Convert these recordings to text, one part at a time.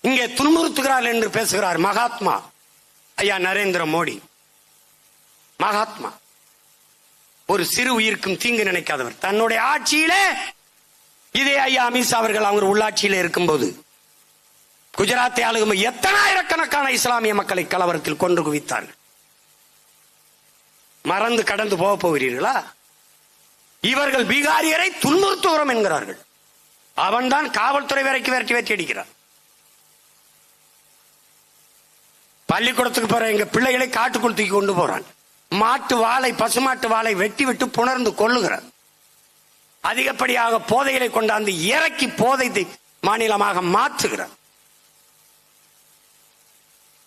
இங்கே துன்புறுத்துகிறார் என்று பேசுகிறார் மகாத்மா ஐயா நரேந்திர மோடி. மகாத்மா ஒரு சிறு உயிருக்கும் தீங்கு நினைக்காதவர். தன்னுடைய ஆட்சியிலே இதே ஐயா அமித்ஷா அவர்கள் அவங்க உள்ளாட்சியில இருக்கும்போது குஜராத்தை ஆளுகும் எத்தனாயிரக்கணக்கான இஸ்லாமிய மக்களை கலவரத்தில் கொன்று குவித்தார்கள். மறந்து கடந்து போக போகிறீர்களா? இவர்கள் பீகாரியரை துன்புறுத்துகிறோம் என்கிறார்கள். அவன்தான் காவல்துறை வரைக்கும் விரட்டி அடிக்கிறான். பள்ளிக்கூடத்துக்கு போற எங்க பிள்ளைகளை காட்டுக்குள் தூக்கி கொண்டு போறான். மாட்டு வாளை பசுமாட்டு வாளை வெட்டி விட்டு புணர்ந்து கொள்ளுகிறார். அதிகப்படியாக போதைகளை கொண்டாந்து இறக்கி போதை மாநிலமாக மாற்றுகிறார்.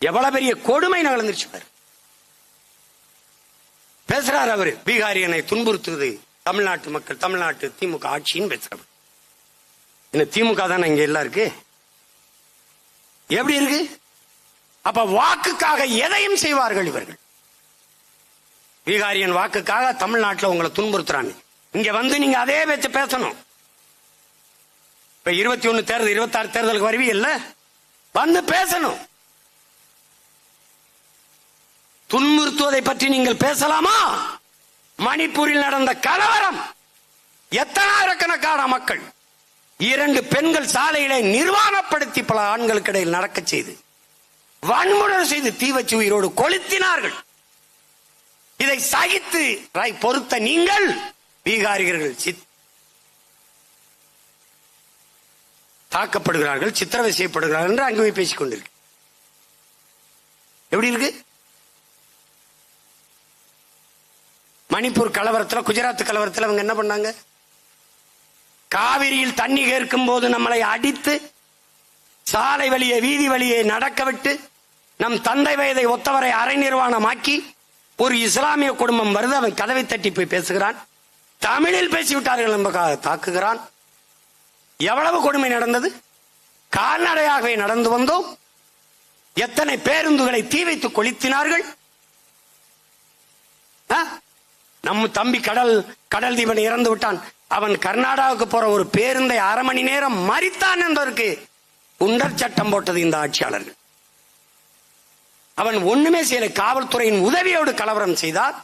எவ்வளவு பெரிய கொடுமை நடந்துருச்சு பாரு. பேசுறாரு அவரு, பீகாரியனை துன்புறுத்துவது தமிழ்நாட்டு மக்கள், தமிழ்நாட்டு திமுக ஆட்சின்னு பேசுறாரு. இந்த திமுக தானே இங்க எல்லாம் இருக்கு. எப்படி இருக்கு? அப்ப வாக்குக்காக எதையும் செய்வார்கள் இவர்கள். பீகாரியன் வாக்குக்காக தமிழ்நாட்டில் உங்களை துன்புறுத்துறாங்க. இங்க வந்து நீங்க அதே வச்சு பேசணும். இப்ப 21 தேர்தல் 26 தேர்தலுக்கு வருவீங்கல்ல, வந்து பேசணும். துன்புறுத்துவதை பற்றி நீங்கள் பேசலாமா? மணிப்பூரில் நடந்த கலவரம், எத்தனாயிரக்கணக்கான மக்கள், 2 பெண்கள் சாலையிலே நிர்வாணப்படுத்தி பல ஆண்களுக்கு இடையில் நடக்க செய்து வன்முறை செய்து தீ வச்சு உயிரோடு கொளுத்தினார்கள். இதை சகித்து பொறுத்த நீங்கள் பீகாரிகள் தாக்கப்படுகிறார்கள், சித்திரவதை செய்யப்படுகிறார்கள் என்று அங்கே போய் பேசிக் கொண்டிருக்கு. எப்படி இருக்கு? மணிப்பூர் கலவரத்தில், குஜராத் கலவரத்தில் அவங்க என்ன பண்ணாங்க? காவிரியில் தண்ணி கேட்கும் போது நம்மளை அடித்து சாலை வழியே வீதி வழியே நடக்க விட்டு நம் தந்தை வயதை ஒத்தவரை அரை நிர்வாணமாக்கி ஒரு இஸ்லாமிய குடும்பம் வருது, அவன் கதவை தட்டி போய் பேசுகிறான், தமிழில் பேசிவிட்டார்கள் என்பதாக தாக்குகிறான். எவ்வளவு கொடுமை நடந்தது? கால்நடையாகவே நடந்து வந்தோம். எத்தனை பேருந்துகளை தீ வைத்து கொளுத்தினார்கள். நம்ம தம்பி கடல் தீபன் இறந்து விட்டான், அவன் கர்நாடகாவுக்கு போற ஒரு பேருந்தை 1/2 மணி நேரம் மறித்தான் என்பதற்கு குண்டர் சட்டம் போட்டது இந்த ஆட்சியாளர்கள். அவன் ஒண்ணுமே செய்யல, காவல்துறையின் உதவியோடு கலவரம் செய்தார்.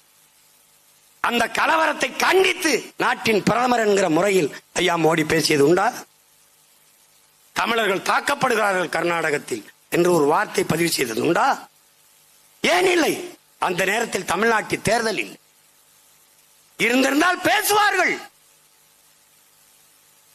அந்த கலவரத்தை கண்டித்து நாட்டின் பிரதமர் என்கிற முறையில் ஐயா மோடி பேசியது உண்டா? தமிழர்கள் தாக்கப்படுகிறார்கள் கர்நாடகத்தில் என்று ஒரு வார்த்தை பதிவு செய்தது உண்டா? ஏன் இல்லை? அந்த நேரத்தில் தமிழ்நாட்டில் தேர்தல் இல்லை. இருந்திருந்தால் பேசுவார்கள்.